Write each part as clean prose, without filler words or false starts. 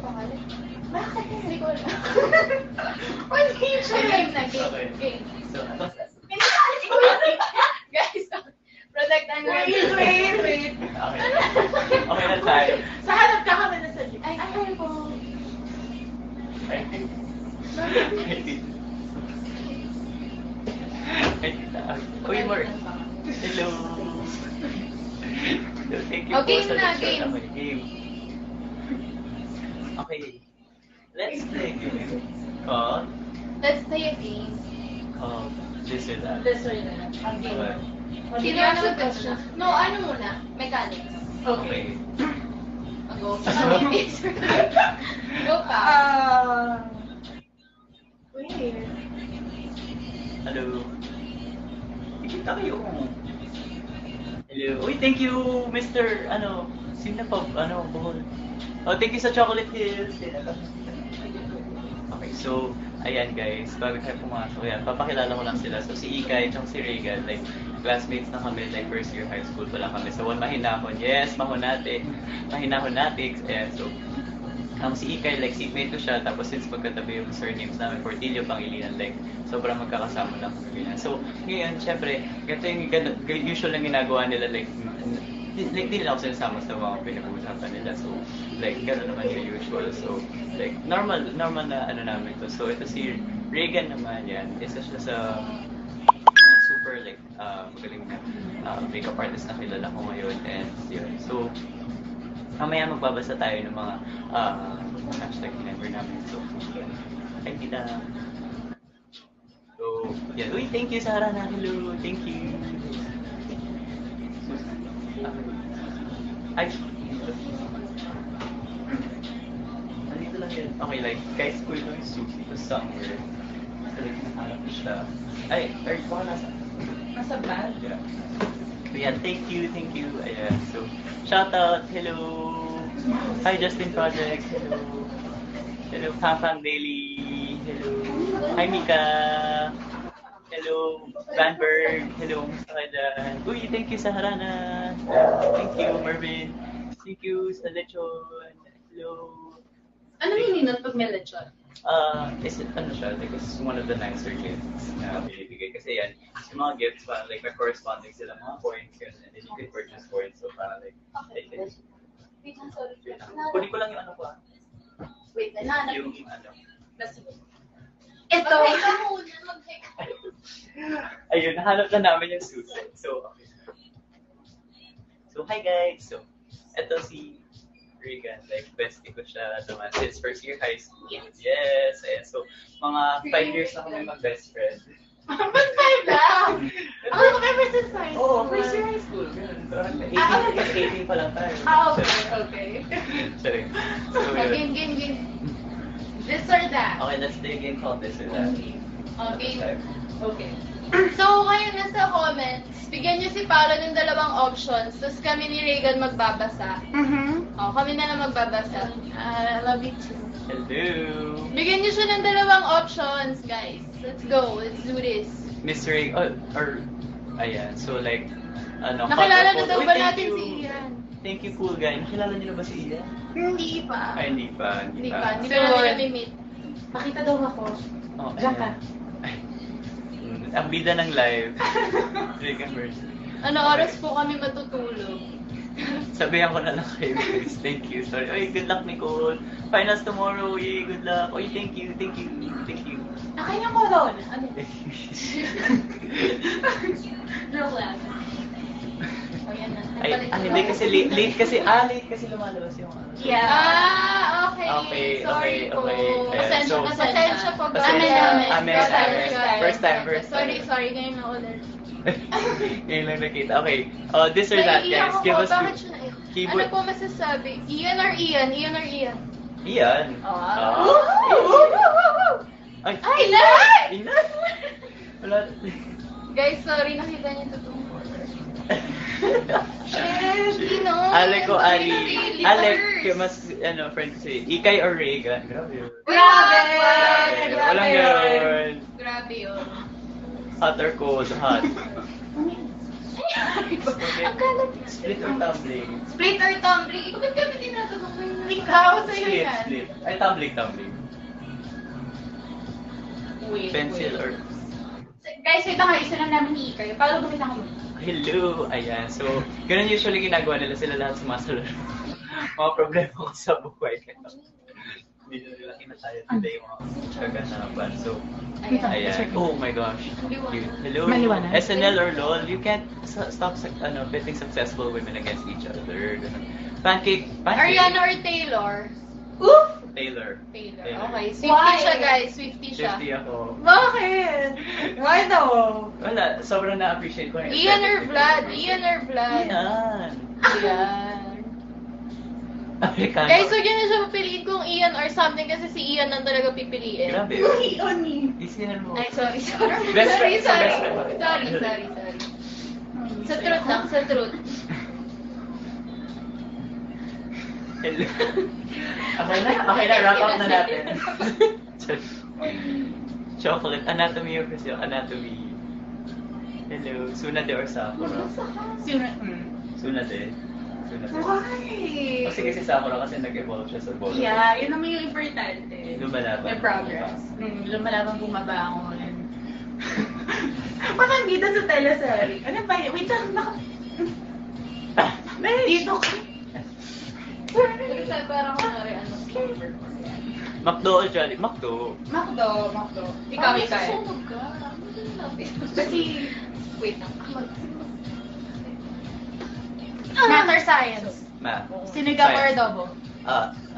pangalan. Bakit? Hindi ko alam. What game siya? Game na, game. Okay. Game. So, ano? Guys, protect and Wait. Okay. Okay na tayo. Sa harap ka kami na sa jeep. Ay, ay po. Ay, Uy, Mark. Hello. So, thank you Okay po sa na, lecture. game. Okay, game. Okay. Let's play a game. Let's play a game. This or that. This or that. Ang game. Okay. Sino ang question? No, ano muna? Mechanics. Okay. Go. Go pa. Wait. Hello. Kita kayo. Hello. Uy, thank you, Mr. Sino pa, Bohol. Oh, thank you sa Chocolate Hills. Okay, so, ayan guys, bago tayo pumasok, ayan, papakilala ko lang sila. So, si Ikay at si Regan, like, classmates na kami, like, first year high school pa lang kami. So, mahinahon. Yes, mahonate. Mahinahonatics. Ayan, so, si Ikay, like, seatmate ko siya. Tapos, since magkatabi yung surnames namin, Portillo, Pangilinan, like, sobrang magkakasama lang kami. So, ngayon, syempre, ganito yung usual na ginagawa nila, like, di nila ako sinasama sa mga pinag-uusapan nila. So, like, gano'n naman yung usual. So, like, normal na namin to. So, ito si Regan naman, yan. Isa siya sa super, like, magaling na makeup artist na kilala ko ngayon. And, yun. So, mamaya magbabasa tayo ng mga hashtag member namin. So, yun. Ay, kita. So, yan. Uy, thank you, Sarah na. Hello. Thank you. Ay, nandito lang yan. Okay, like, guys, school ko yung Susie to somewhere. So, like, nahanap ko siya. Ay, or baka Nasa bag? Yeah. So, yan, thank you. Ayan, so, shout out, hello. Hi, Justin Project, hello. Hello, Pang Daily, hello. Hi, Mika. Hello, Vanberg. Hello, musta ka dyan? Uy, thank you sa Harana. Thank you, Marvin. Thank you sa Lechon. Hello. Ano meaning nun pag may lechon? Is it, siya, like, it's one of the nicer gifts na binibigay. Kasi yan, yung mga gifts, parang like, may corresponding sila, mga coins, yun, and then you can purchase coins, so parang like, Wait, sorry. kunin ko lang yung ko Wait, nahanap. yung Ito. Ayun, nahanap na namin yung susi. So, okay. So, hi guys! So, eto si Regan. Like, bestie ko siya naman since first year high school. Yes! Ayan. So, mga 5 years na kami mag-best friend. Ba't 5 lang? Ako ever since high school. Oo, first year high school. Ganun. 18 pa lang tayo. Okay. Sorry. So, yun. Game. This or that. Okay, let's play a game called This or That. Okay. Okay. So, ngayon nasa comments, bigyan niyo si Paolo ng 2 options, tapos kami ni Regan magbabasa. Kami na lang magbabasa. I love you too. Hello! Bigyan niyo siya ng 2 options, guys. Let's go. Let's do this. Miss Ray, ayan, so like, Nakilala na daw Uy, ba thank natin you. si Ian? Thank you, cool guy. Nakilala niyo na ba si Ian? Hindi pa. Ay, hindi pa. Hindi pa namin nami-meet. Pakita daw ako. Oh, Diyan ka. Ang bida ng live. Regan version. Ano oras po kami matutulog? Sabihan ko na lang kayo guys. Thank you. Sorry. Ay, good luck, Nicole. Finals tomorrow. Yay, good luck. Oy, thank you. Akin yung kolon. Ano? Joke lang. O yan na. Ay, hindi kasi late kasi lumalabas yung Yeah. Okay. Sorry po. Ayan, so, Pasensya po. Amen. First time. Sorry. Ngayon na ulit. Ngayon lang nakita. Okay. This or that, guys. Give us Bakit siya naiyak? keyboard. Ano po masasabi? Ian or Ian? Iyan. Ay, Ilan! Wala. Guys, sorry. Nakita niyo ito. Sino? Alec ko, Ali. Really Alec, hurts. mas, friend ko si Ikay or Regan. Grabe yun. Walang gano'n. Grabe yun. Hot or cold? Hot. Ang galat. Split or tumbling? Split or tumbling? Ikaw ba't kami tinatanong mo yun? Ikaw, sa'yo Split, yan. split. Ay, tumbling. Wait, Pencil wait. or... Guys, ito nga, isa lang namin ni Ikay. Paano gumita ko mo? Hello! Ayan. So, ganun usually ginagawa nila sila lahat sumasalaro. Mga problema ko sa buhay. Hindi na nila kinataya today yung mga kaganapan. So, ayan. Oh my gosh. Cute. Hello. Maliwanag. SNL or LOL, you can't stop pitting successful women against each other. Ganun. Pancake. Ariana or Taylor? Oof! Taylor. Taylor. Taylor. Okay, Swiftie Why? siya guys. Swiftie siya. 50 ako. Bakit? Why daw? Wala, sobrang na-appreciate ko yung Ian or aesthetic. Vlad? Ian or Vlad? Ian. Ian. Amerikano. Guys, huwag yun na siya pipiliin kung Ian or something kasi si Ian ang talaga pipiliin. Grabe. Uy, Oni. Isihan mo. Ay, sorry. Best friend, sorry. best friend. Sorry. Sa truth lang, sa truth. Hello. Okay na, wrap up na natin. Chocolate, anatomy of Brazil, anatomy. Hello, Sunade or Sakura? Sino? Sunade. Why? Kasi Sakura kasi nag-evolve siya sa bolo. Yeah, yun naman yung importante. Lumalaban. May progress. Lumalaban bumabangon. Parang dito sa teleserye. Ano ba yun? Wait lang, dito ka. Parang kunwari, ano, silver. McDo o Jolly? McDo. Makdo. Ikaw. Susunog ka. Kasi, Wait lang. matter science. Ma. Sinigang or Science. adobo?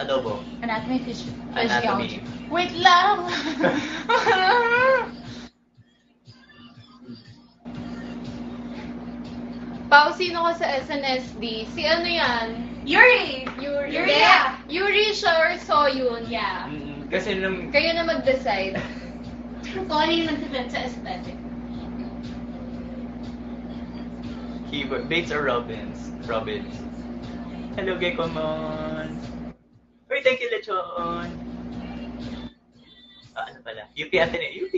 Adobo. Anatomy, Anatomy. physiology. Wait lang! Pao, sino ka sa SNSD? Si ano yan? Yuri! Yuri siya or Soyun? Yeah. Kasi nung... Kayo na mag-decide. Kung ano yung nag-depend sa aesthetic. Keyboard. Bates or Robbins? Robbins. Hello, Gekomon. Uy, thank you, Lechon. Ano pala? UP Ateneo. UP.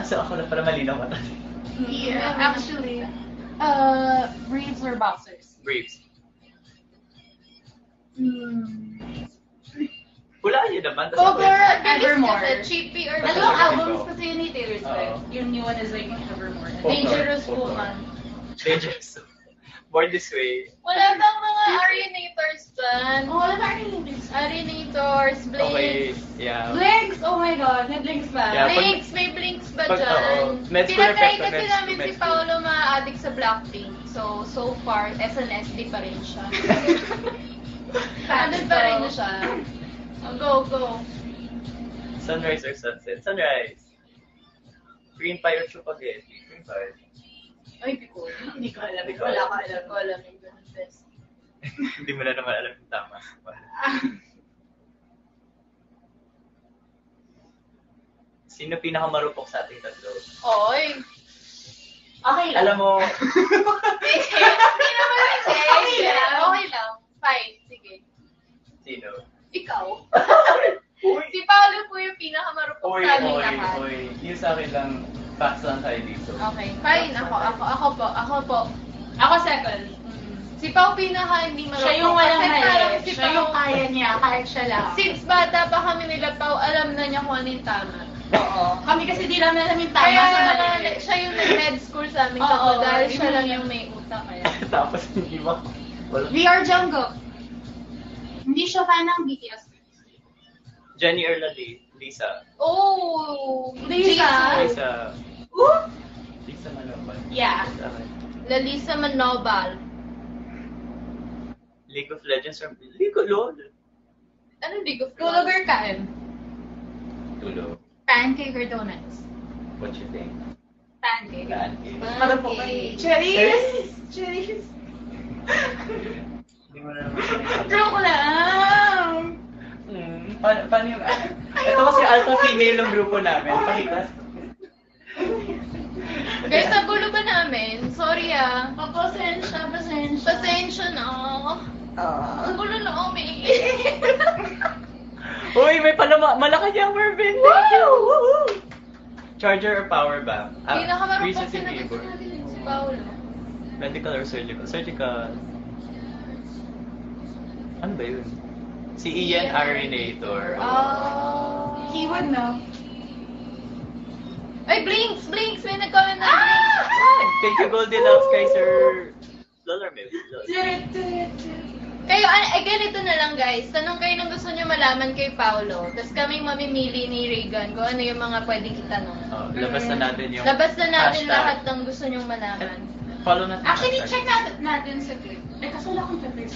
So ako na para malinaw mata. Yeah, actually, briefs or boxers? Briefs. Hmm. Hulaan yun naman. Cover at Evermore. Chippy or Dalawang Evermore. albums kasi yun ni Taylor Swift. Oo. Yung new one is like Evermore. Dangerous Folklore. Woman. Dangerous. Born this way. Wala bang mga Arianators dyan? Oh, wala ba rin yung Blinks? Arianators, Okay, Blinks. yeah. Blinks! Oh my God, may Blinks ba? Yeah, Blinks, may Blinks ba oo. dyan? Med school Tinatry effect, kasi med namin school, si med Paolo ma-addict sa Blackpink. So far, SNSD pa rin siya. Andun pa rin na siya. Oh, go. Sunrise or sunset? Sunrise. Green pie or spaghetti? Green pie. Ay, hindi ko alam. Hindi ko Wala alam. ko alam yung ganun best. Hindi mo na naman alam yung tama. Sino pinakamarupok sa ating tatlo? Oy! Okay lang. Alam mo, Hindi naman hindi. Okay lang. Fine. Sige. sino? Ikaw. Uy! Si Paolo po yung pinakamarupok sa aming lahat. Yung sa akin lang, facts lang tayo dito. Okay. Fine. Ako po. Ako second. Si Pao pinaka hindi marupok. Siya yung walang Kasi parang mali. si Siya Pao, yung kaya niya, kahit siya lang. since bata pa kami nila Pao, alam na niya kung ano yung tama. Oo. Kami kasi di namin alam yung tama Kaya sa mali. siya yung nag-med school sa amin Oo, tatlo dahil yun siya lang yun. yung may utak. Kaya. Tapos hindi ba? Wala. We are Jungkook. Hindi siya fan ng BTS. Jenny or Lisa? Oh! Lisa. Lisa. Ooh! Lisa Manoban. Yeah. Sa akin. Lalisa Manobal. League of Legends or League of LOL? Ano League of Tulog Legends? or kain? Tulog. Pancake or donuts? What you think? Pancake. Pancake. Marupok kayo. Cherries! Cherries! Hindi mo na naman sinasabi. Joke lang! Paano yung... Ito kasi alpha female yung grupo namin. Pakita. Guys, nagulo ba namin? Sorry ah. Pasensya. Pasensya na. Nagulo na kami. Uy, may pala malaki yung Mervin. Thank you! Charger or power bank? Pinakamarupok Reasons in sinagot keyboard. natin. Paolo. Medical or surgical? Surgical. Ano ba yun? Si Ian Arinator. Oh. Keyword na. Ay, Blinks! Blinks! May nag-comment na Thank you, Goldilocks, kay Sir Lollermil. Kayo, ganito na lang guys. Tanong kayo ng gusto nyo malaman kay Paolo. Tapos kaming mamimili ni Regan kung ano yung mga pwedeng itanong. Labas na natin yung Labas na natin hashtag. lahat ng gusto nyong malaman. Follow natin. Actually, hashtag. check natin sa clip. Eh, kaso wala akong pepper.